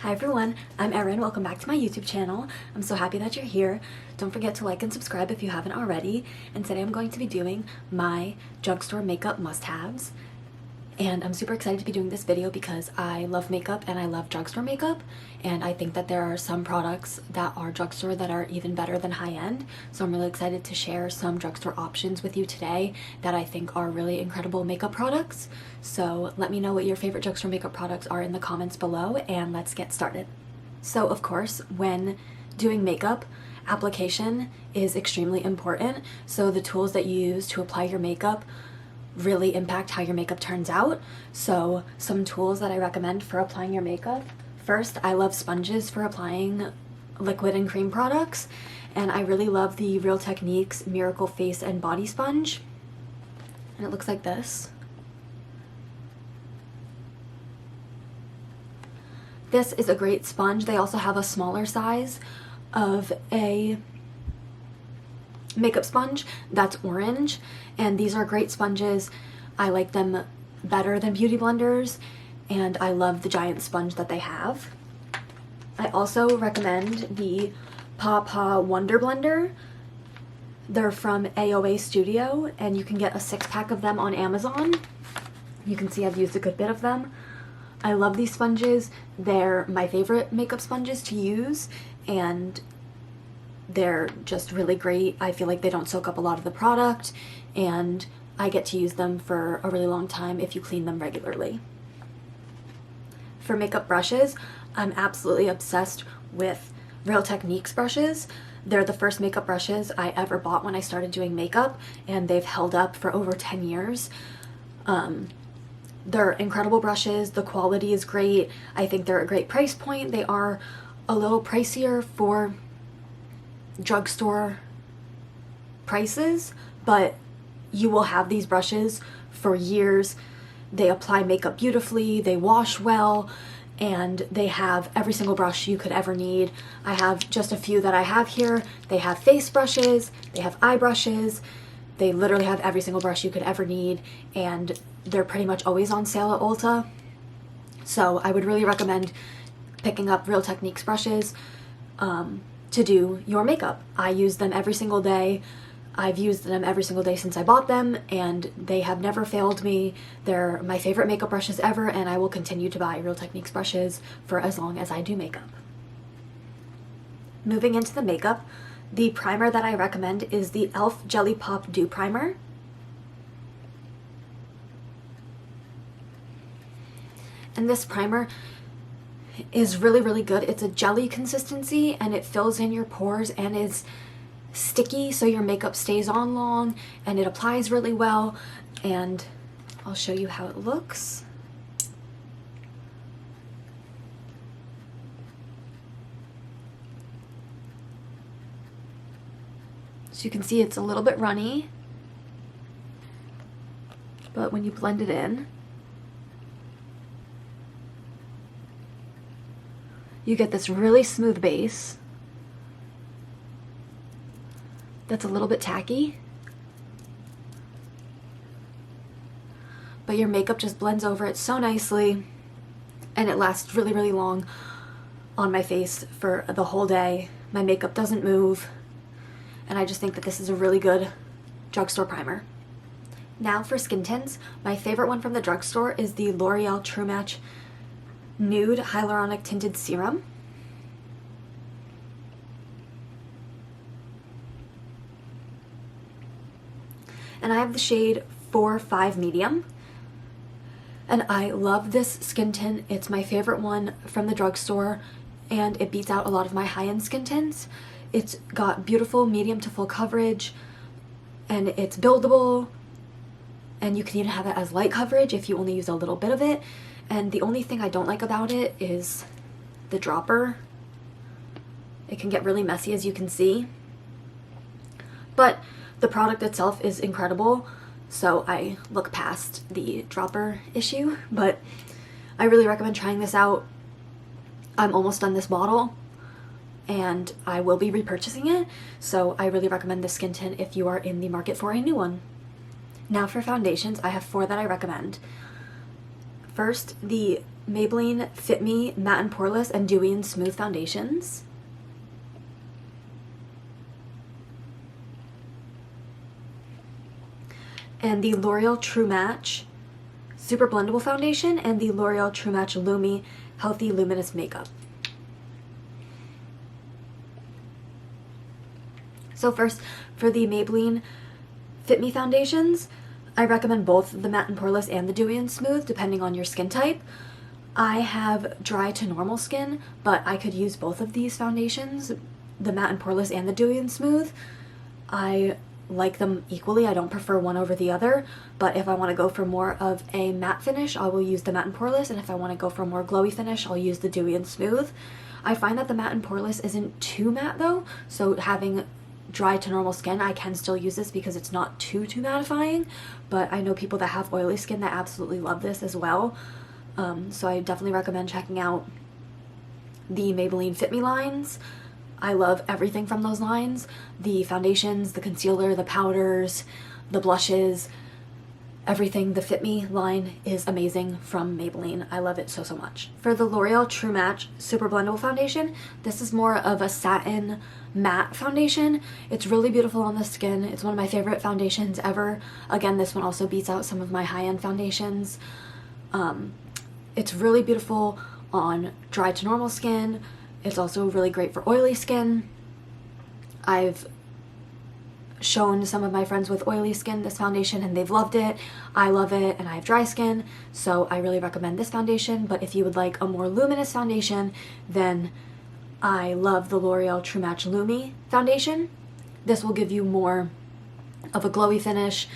Hi everyone, I'm Erin. Welcome back to my YouTube channel. I'm so happy that you're here. Don't forget to like and subscribe if you haven't already. And today I'm going to be doing my drugstore makeup must-haves. And I'm super excited to be doing this video because I love makeup and I love drugstore makeup. And I think that there are some products that are drugstore that are even better than high-end. So I'm really excited to share some drugstore options with you today that I think are really incredible makeup products. So let me know what your favorite drugstore makeup products are in the comments below and let's get started. So of course, when doing makeup, application is extremely important. So the tools that you use to apply your makeup really impact how your makeup turns out. So some tools that I recommend for applying your makeup. First, I love sponges for applying liquid and cream products, and I really love the Real Techniques Miracle Face and Body Sponge. And it looks like this. This is a great sponge. They also have a smaller size of a makeup sponge that's orange, and these are great sponges. I like them better than beauty blenders, and I love the giant sponge that they have. I also recommend the Paw Wonder Blender. They're from AOA Studio, and you can get a 6-pack of them on Amazon. You can see I've used a good bit of them. I love these sponges. They're my favorite makeup sponges to use, and they're just really great. I feel like they don't soak up a lot of the product, and I get to use them for a really long time if you clean them regularly. For makeup brushes, I'm absolutely obsessed with Real Techniques brushes. They're the first makeup brushes I ever bought when I started doing makeup, and they've held up for over 10 years. They're incredible brushes. The quality is great. I think they're a great price point. They are a little pricier for drugstore prices, but you will have these brushes for years. They apply makeup beautifully, they wash well, and they have every single brush you could ever need. I have just a few that I have here. They have face brushes, they have eye brushes, they literally have every single brush you could ever need, and they're pretty much always on sale at Ulta. So I would really recommend picking up Real Techniques brushes to do your makeup. I use them every single day. I've used them every single day since I bought them, and they have never failed me. They're my favorite makeup brushes ever, and I will continue to buy Real Techniques brushes for as long as I do makeup. Moving into the makeup, the primer that I recommend is the e.l.f. Jelly Pop Dew Primer. And this primer is really good. It's a jelly consistency, and it fills in your pores and is sticky, so your makeup stays on long, and it applies really well. And I'll show you how it looks. So you can see it's a little bit runny, but when you blend it in, you get this really smooth base that's a little bit tacky, but your makeup just blends over it so nicely, and it lasts really long on my face for the whole day. My makeup doesn't move, and I just think that this is a really good drugstore primer. Now for skin tints, my favorite one from the drugstore is the L'Oreal True Match Nude Hyaluronic Tinted Serum. And I have the shade 4-5 Medium. And I love this skin tint. It's my favorite one from the drugstore, and it beats out a lot of my high-end skin tints. It's got beautiful medium to full coverage, and it's buildable, and you can even have it as light coverage if you only use a little bit of it. And the only thing I don't like about it is the dropper. It can get really messy, as you can see. But the product itself is incredible, so I look past the dropper issue. But I really recommend trying this out. I'm almost done this bottle, and I will be repurchasing it, so I really recommend this skin tint if you are in the market for a new one. Now for foundations, I have 4 that I recommend. First, the Maybelline Fit Me Matte and Poreless and Dewy and Smooth foundations. And the L'Oreal True Match Super Blendable Foundation and the L'Oreal True Match Lumi Healthy Luminous Makeup. So first, for the Maybelline Fit Me foundations, I recommend both the Matte and Poreless and the Dewy and Smooth, depending on your skin type. I have dry to normal skin, but I could use both of these foundations, the Matte and Poreless and the Dewy and Smooth. I like them equally. I don't prefer one over the other, but if I want to go for more of a matte finish, I will use the Matte and Poreless, and if I want to go for a more glowy finish, I'll use the Dewy and Smooth. I find that the Matte and Poreless isn't too matte though, so having dry to normal skin, I can still use this because it's not too mattifying, but I know people that have oily skin that absolutely love this as well. So I definitely recommend checking out the Maybelline Fit Me lines. I love everything from those lines. The foundations, the concealer, the powders, the blushes, everything. The Fit Me line is amazing from Maybelline. I love it so much. For the L'Oreal True Match Super Blendable Foundation, this is more of a satin matte foundation. It's really beautiful on the skin. It's one of my favorite foundations ever. Again, this one also beats out some of my high-end foundations. It's really beautiful on dry to normal skin. It's also really great for oily skin. I've shown some of my friends with oily skin this foundation and they've loved it. I love it and I have dry skin, so I really recommend this foundation. But if you would like a more luminous foundation, then I love the L'Oreal True Match Lumi foundation. This will give you more of a glowy finish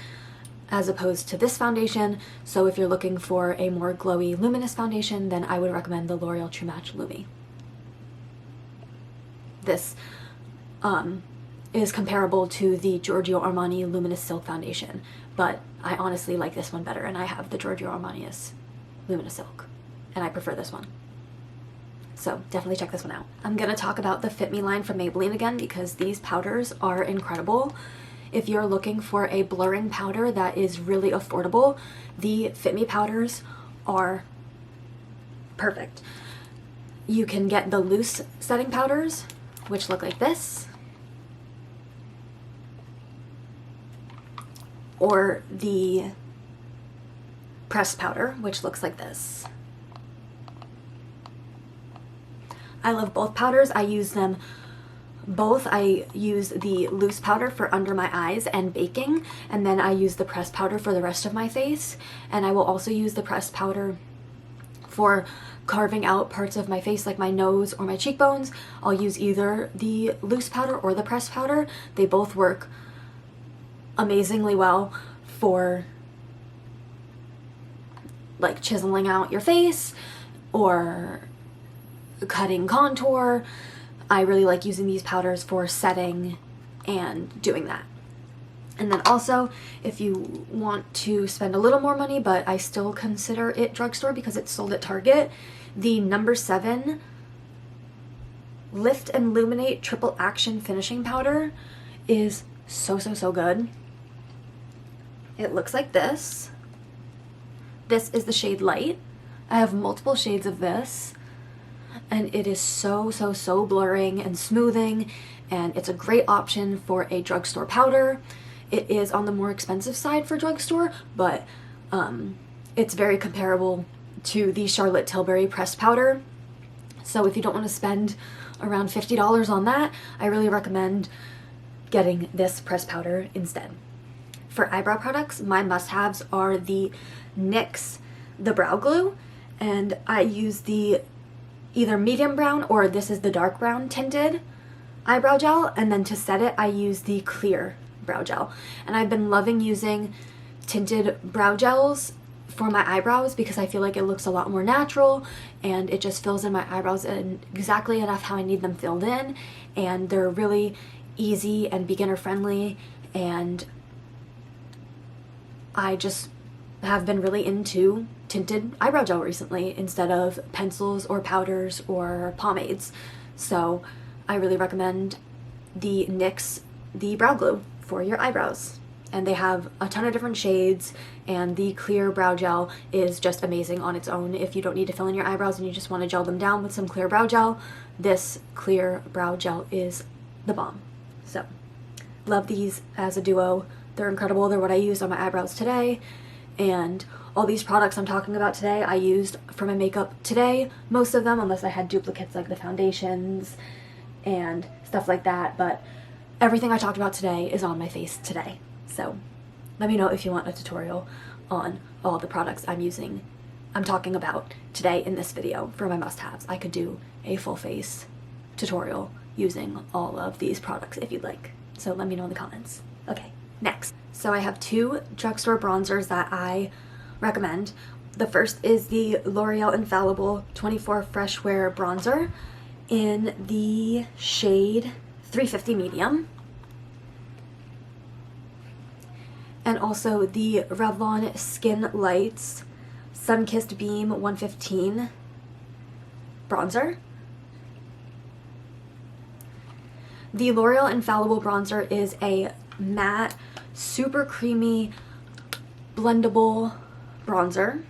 as opposed to this foundation. So if you're looking for a more glowy luminous foundation, then I would recommend the L'Oreal True Match Lumi. This is comparable to the Giorgio Armani Luminous Silk Foundation, but I honestly like this one better, and I have the Giorgio Armani's Luminous Silk, and I prefer this one. So definitely check this one out. I'm gonna talk about the Fit Me line from Maybelline again because these powders are incredible. If you're looking for a blurring powder that is really affordable, the Fit Me powders are perfect. You can get the loose setting powders, which look like this, or the pressed powder, which looks like this. I love both powders. I use them both. I use the loose powder for under my eyes and baking, and then I use the pressed powder for the rest of my face. And I will also use the pressed powder for carving out parts of my face like my nose or my cheekbones. I'll use either the loose powder or the pressed powder. They both work amazingly well for like chiseling out your face or cutting contour. I really like using these powders for setting and doing that. And then also, if you want to spend a little more money, but I still consider it drugstore because it's sold at Target, the No. 7 Lift and Illuminate Triple Action Finishing Powder is so good. It looks like this. This is the shade Light. I have multiple shades of this, and it is so blurring and smoothing, and it's a great option for a drugstore powder. It is on the more expensive side for drugstore, but it's very comparable to the Charlotte Tilbury pressed powder. So if you don't want to spend around $50 on that, I really recommend getting this pressed powder instead. For eyebrow products, my must-haves are the NYX the brow glue, and I use the either medium brown or this is the dark brown tinted eyebrow gel, and then to set it I use the clear brow gel. And I've been loving using tinted brow gels for my eyebrows because I feel like it looks a lot more natural and it just fills in my eyebrows in exactly enough how I need them filled in, and they're really easy and beginner friendly, and I just have been really into tinted eyebrow gel recently instead of pencils or powders or pomades. So I really recommend the NYX the brow glue for your eyebrows. and they have a ton of different shades, and the clear brow gel is just amazing on its own. If you don't need to fill in your eyebrows and you just want to gel them down with some clear brow gel, this clear brow gel is the bomb. So love these as a duo. They're incredible. They're what I used on my eyebrows today, and all these products I'm talking about today I used for my makeup today, most of them, unless I had duplicates like the foundations and stuff like that, but everything I talked about today is on my face today. So let me know if you want a tutorial on all the products I'm talking about today in this video for my must-haves. I could do a full face tutorial using all of these products if you'd like. So let me know in the comments. Okay, next. So I have two drugstore bronzers that I recommend. The first is the L'Oreal Infallible 24 Fresh Wear Bronzer in the shade 350 Medium. And also the Revlon Skin Lights Sun-Kissed Beam 115 bronzer. The L'Oreal Infallible bronzer is a matte, super creamy, blendable bronzer.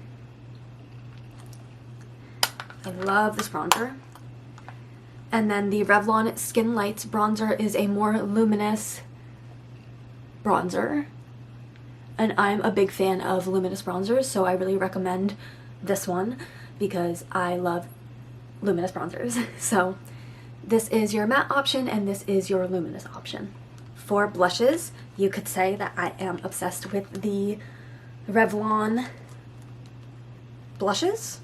I love this bronzer. And then the Revlon Skin Lights bronzer is a more luminous bronzer. And I'm a big fan of luminous bronzers, so I really recommend this one because I love luminous bronzers. So this is your matte option and this is your luminous option. For blushes, you could say that I am obsessed with the Revlon blushes.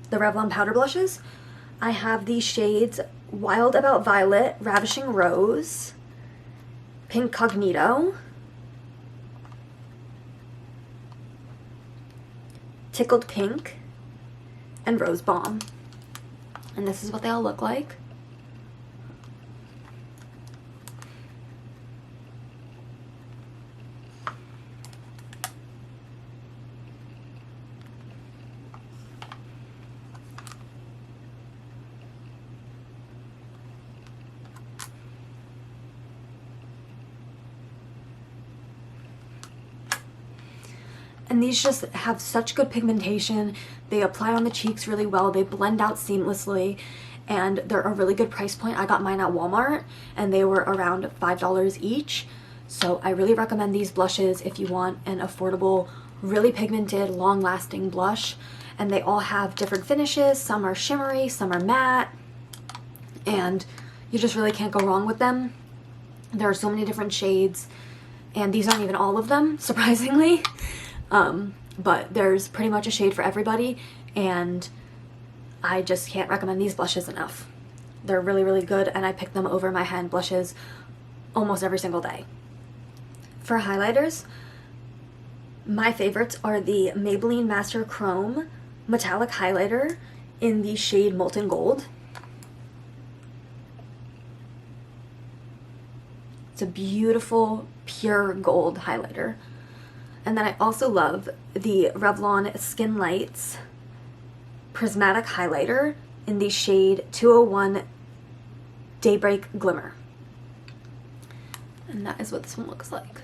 The Revlon powder blushes. I have the shades Wild About Violet, Ravishing Rose, Pinkcognito, Tickled Pink, and Rose Bomb. And this is what they all look like. And these just have such good pigmentation. They apply on the cheeks really well. They blend out seamlessly, and they're a really good price point. I got mine at Walmart and they were around $5 each. So I really recommend these blushes if you want an affordable, really pigmented, long-lasting blush. And they all have different finishes. Some are shimmery, some are matte, and you just really can't go wrong with them. There are so many different shades, and these aren't even all of them, surprisingly. But there's pretty much a shade for everybody, and I just can't recommend these blushes enough. They're really, really good, and I pick them over my hand blushes almost every single day. For highlighters, my favorites are the Maybelline Master Chrome Metallic Highlighter in the shade Molten Gold. It's a beautiful, pure gold highlighter. And then I also love the Revlon Skin Lights Prismatic Highlighter in the shade 201 Daybreak Glimmer. And that is what this one looks like.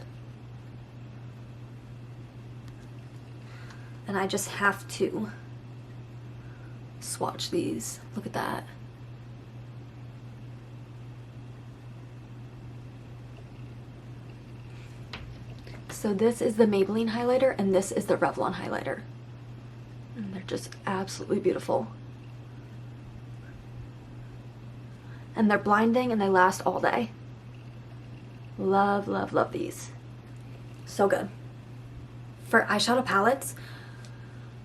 And I just have to swatch these. Look at that. So this is the Maybelline highlighter and this is the Revlon highlighter. And they're just absolutely beautiful. And they're blinding and they last all day. Love, love, love these. So good. For eyeshadow palettes,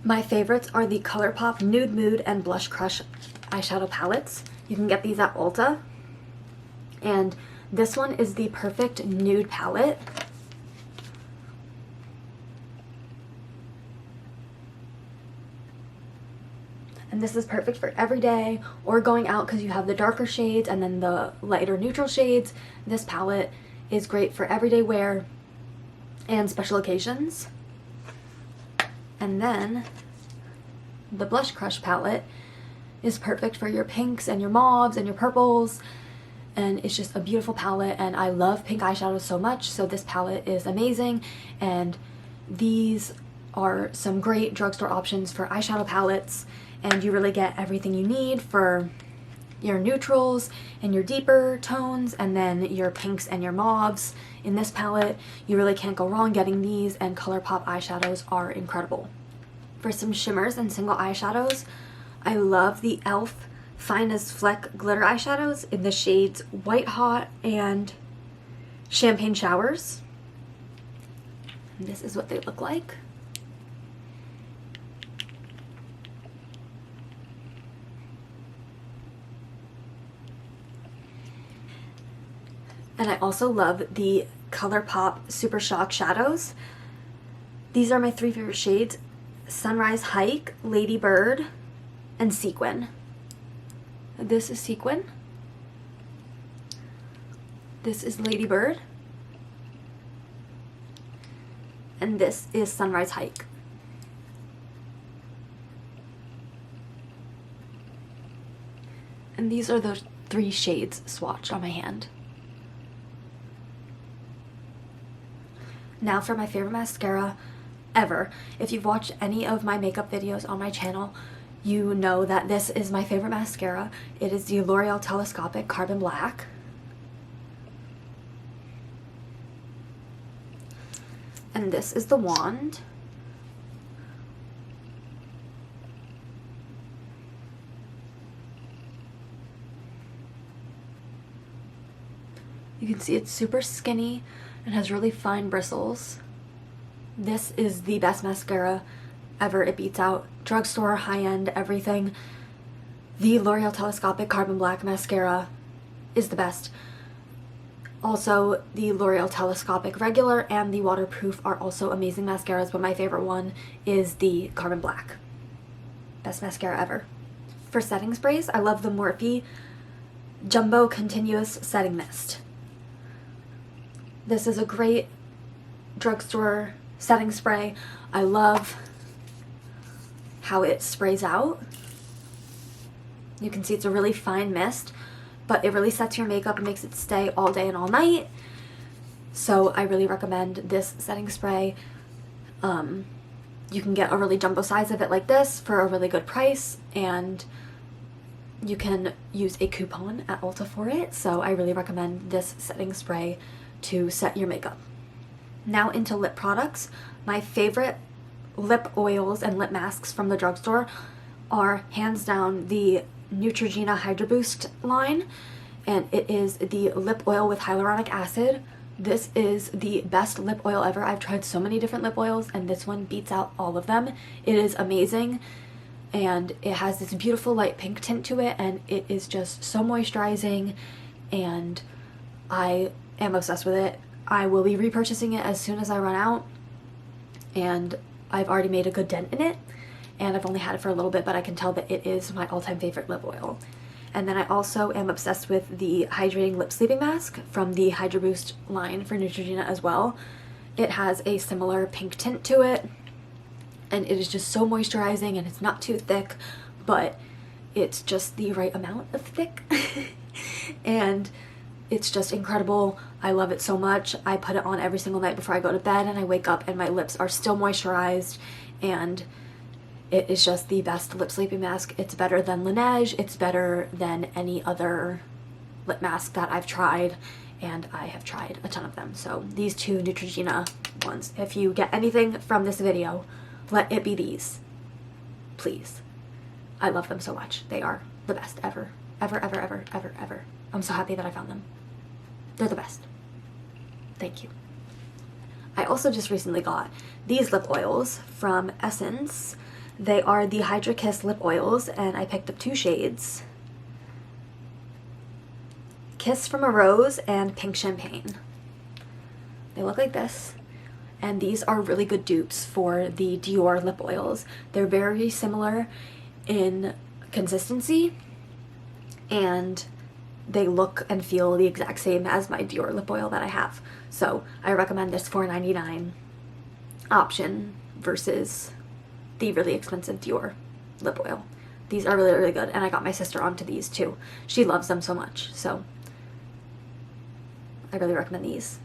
my favorites are the ColourPop Nude Mood and Blush Crush eyeshadow palettes. You can get these at Ulta. And this one is the perfect nude palette. And this is perfect for everyday or going out because you have the darker shades and then the lighter neutral shades. This palette is great for everyday wear and special occasions. And then the Blush Crush palette is perfect for your pinks and your mauves and your purples and it's just a beautiful palette, and I love pink eyeshadows so much, so this palette is amazing. And these are some great drugstore options for eyeshadow palettes, and you really get everything you need for your neutrals and your deeper tones, and then your pinks and your mauves. In this palette, you really can't go wrong getting these, and ColourPop eyeshadows are incredible. For some shimmers and single eyeshadows, I love the e.l.f. Fine as Fleck glitter eyeshadows in the shades White Hot and Champagne Showers. And this is what they look like. And I also love the ColourPop Super Shock shadows. These are my 3 favorite shades: Sunrise Hike, Lady Bird, and Sequin. This is Sequin. This is Lady Bird. And this is Sunrise Hike. And these are the 3 shades swatched on my hand. Now for my favorite mascara ever. If you've watched any of my makeup videos on my channel, you know that this is my favorite mascara. It is the L'Oreal Telescopic Carbon Black. And this is the wand. You can see it's super skinny and has really fine bristles. This is the best mascara ever. It beats out drugstore, high-end, everything. The L'Oreal Telescopic Carbon Black mascara is the best. Also, the L'Oreal Telescopic Regular and the Waterproof are also amazing mascaras, but my favorite one is the Carbon Black. Best mascara ever. For setting sprays, I love the Morphe Jumbo Continuous Setting Mist. This is a great drugstore setting spray. I love how it sprays out. You can see it's a really fine mist, but it really sets your makeup and makes it stay all day and all night. So I really recommend this setting spray. You can get a really jumbo size of it like this for a really good price, and you can use a coupon at Ulta for it. So I really recommend this setting spray to set your makeup. Now into lip products. My favorite lip oils and lip masks from the drugstore are hands down the Neutrogena Hydra Boost line, and it is the lip oil with hyaluronic acid. This is the best lip oil ever. I've tried so many different lip oils, and this one beats out all of them. It is amazing, and it has this beautiful light pink tint to it, and it is just so moisturizing, and I am obsessed with it. I will be repurchasing it as soon as I run out, and I've already made a good dent in it, and I've only had it for a little bit, but I can tell that it is my all-time favorite lip oil. And then I also am obsessed with the Hydrating Lip Sleeping Mask from the Hydra Boost line for Neutrogena as well. It has a similar pink tint to it, and it is just so moisturizing, and it's not too thick, but it's just the right amount of thick. And it's just incredible. I love it so much. I put it on every single night before I go to bed, and I wake up and my lips are still moisturized, and it is just the best lip sleeping mask. It's better than Laneige. It's better than any other lip mask that I've tried, and I have tried a ton of them. So these 2 Neutrogena ones, if you get anything from this video, let it be these, please. I love them so much. They are the best ever, ever, ever, ever, ever, ever. I'm so happy that I found them. They're the best. Thank you. I also just recently got these lip oils from Essence. They are the Hydra Kiss lip oils, and I picked up 2 shades. Kiss from a Rose and Pink Champagne. They look like this, and these are really good dupes for the Dior lip oils. They're very similar in consistency, and they look and feel the exact same as my Dior lip oil that I have. So I recommend this $4.99 option versus the really expensive Dior lip oil. These are really, really good, and I got my sister onto these too. She loves them so much, so I really recommend these.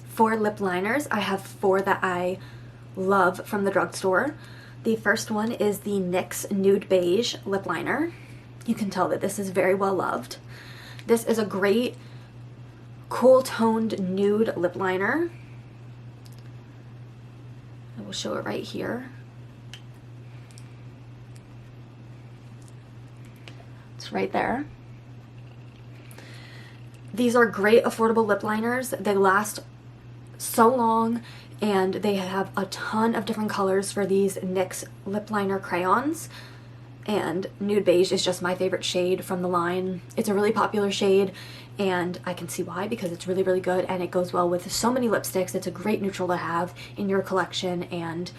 For lip liners, I have 4 that I love from the drugstore. The first one is the NYX Nude Beige Lip Liner. You can tell that this is very well loved. This is a great cool toned nude lip liner. I will show it right here. It's right there. These are great affordable lip liners. They last so long, and they have a ton of different colors for these NYX lip liner crayons. And Nude Beige is just my favorite shade from the line. It's a really popular shade, and I can see why, because it's really, really good, and it goes well with so many lipsticks. It's a great neutral to have in your collection, and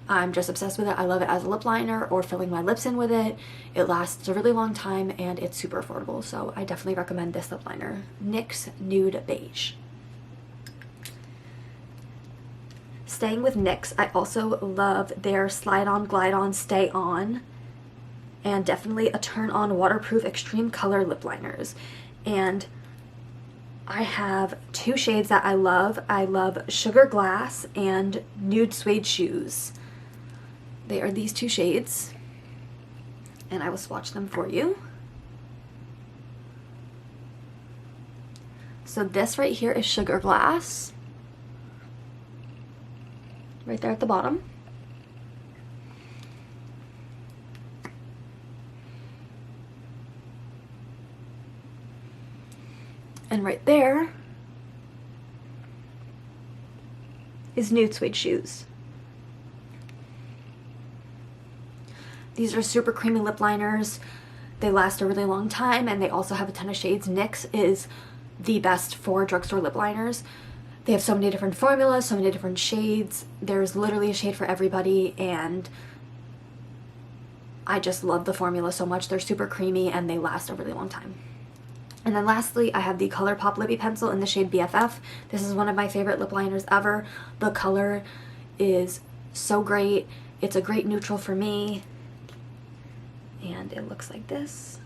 I'm just obsessed with it. I love it as a lip liner or filling my lips in with it. It lasts a really long time, and it's super affordable, so I definitely recommend this lip liner. NYX Nude Beige. Staying with NYX, I also love their Slide On, Glide On, Stay On, and definitely a Turn On Waterproof Extreme Color lip liners. And I have 2 shades that I love. I love Sugar Glass and Nude Suede Shoes. They are these 2 shades, and I will swatch them for you. So this right here is Sugar Glass, right there at the bottom. And right there is Nude Suede Shoes. These are super creamy lip liners. They last a really long time, and they also have a ton of shades. NYX is the best for drugstore lip liners. They have so many different formulas, so many different shades. There's literally a shade for everybody, and I just love the formula so much. They're super creamy, and they last a really long time. And then lastly, I have the ColourPop Lippy Pencil in the shade BFF. This is one of my favorite lip liners ever. The color is so great. It's a great neutral for me. And it looks like this.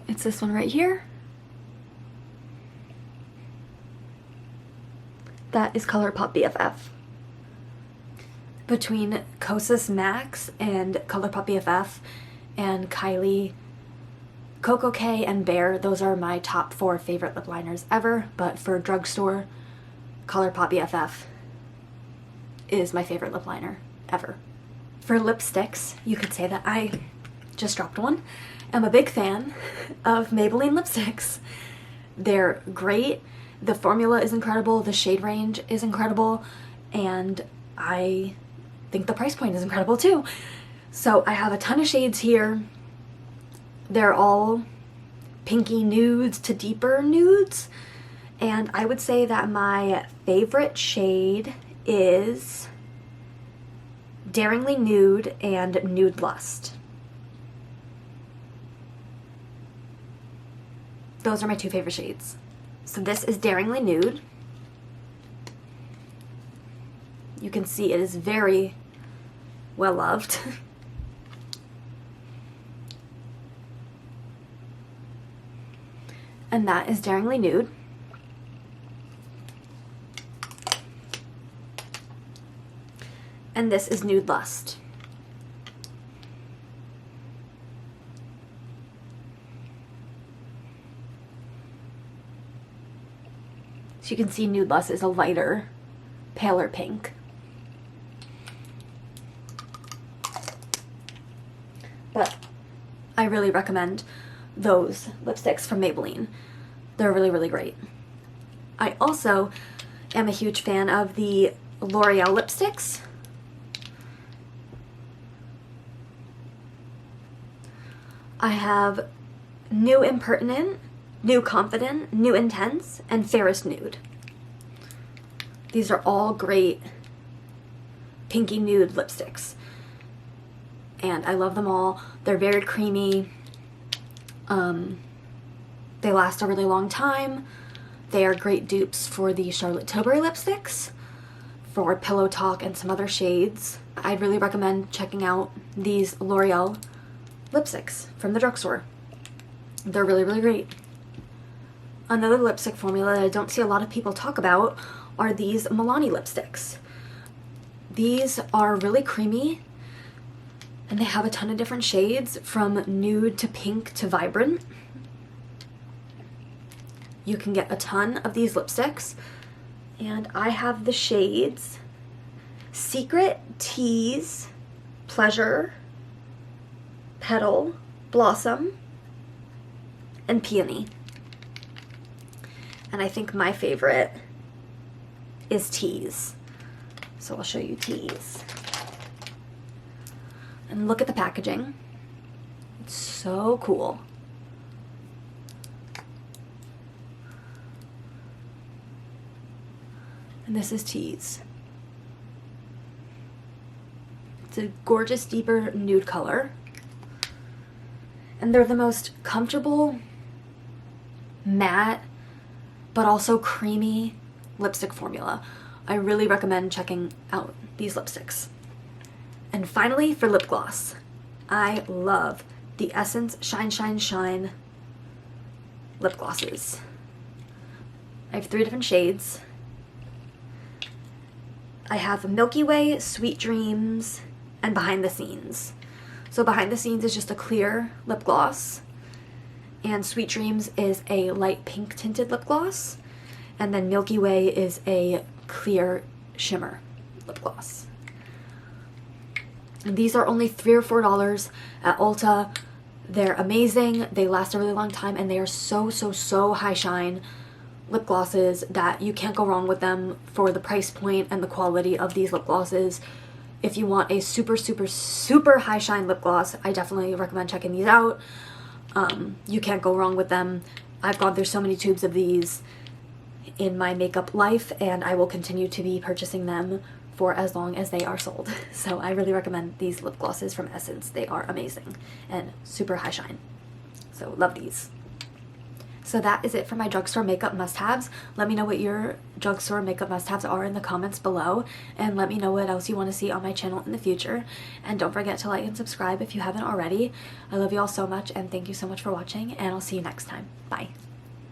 It's this one right here. That is ColourPop BFF. Between Kosas Max and ColourPop BFF and Kylie, Coco K, and Bear, those are my top 4 favorite lip liners ever, but for drugstore, ColourPop BFF is my favorite lip liner ever. For lipsticks, you could say that I just dropped one. I'm a big fan of Maybelline lipsticks. They're great. The formula is incredible, the shade range is incredible, and I think the price point is incredible too. So I have a ton of shades here. They're all pinky nudes to deeper nudes, and I would say that my favorite shade is Daringly Nude and Nude Lust. Those are my 2 favorite shades. So this is Daringly Nude. You can see it is very well loved. And that is Daringly Nude. And this is Nude Lust. So you can see Nude Lust is a lighter, paler pink. But I really recommend those lipsticks from Maybelline. They're really, really great. I also am a huge fan of the L'Oreal lipsticks. I have New Impertinent, New Confident, New Intense, and Fairest Nude. These are all great pinky nude lipsticks, and I love them all. They're very creamy. They last a really long time. They are great dupes for the Charlotte Tilbury lipsticks, for Pillow Talk, and some other shades. I'd really recommend checking out these L'Oreal lipsticks from the drugstore. They're really, really great. Another lipstick formula that I don't see a lot of people talk about are these Milani lipsticks. These are really creamy, and they have a ton of different shades from nude to pink to vibrant. You can get a ton of these lipsticks, and I have the shades Secret, Tease, Pleasure, Petal, Blossom, and Peony. And I think my favorite is Tease. So I'll show you Tease. And look at the packaging. It's so cool. And this is Tease. It's a gorgeous, deeper nude color. And they're the most comfortable, matte, but also creamy lipstick formula. I really recommend checking out these lipsticks. And finally, for lip gloss, I love the Essence Shine Shine Shine lip glosses. I have 3 different shades. I have Milky Way, Sweet Dreams, and Behind the Scenes. So Behind the Scenes is just a clear lip gloss, and Sweet Dreams is a light pink tinted lip gloss, and then Milky Way is a clear shimmer lip gloss. And these are only $3 or $4 at Ulta. They're amazing, they last a really long time, and they are so, so, so high shine lip glosses that you can't go wrong with them for the price point and the quality of these lip glosses. If you want a super, super, super high shine lip gloss, I definitely recommend checking these out. You can't go wrong with them. I've gone through so many tubes of these in my makeup life, and I will continue to be purchasing them for as long as they are sold. So I really recommend these lip glosses from Essence. They are amazing and super high shine. So love these. So that is it for my drugstore makeup must-haves. Let me know what your drugstore makeup must-haves are in the comments below, and let me know what else you want to see on my channel in the future. And don't forget to like and subscribe if you haven't already. I love you all so much, and thank you so much for watching, and I'll see you next time. Bye.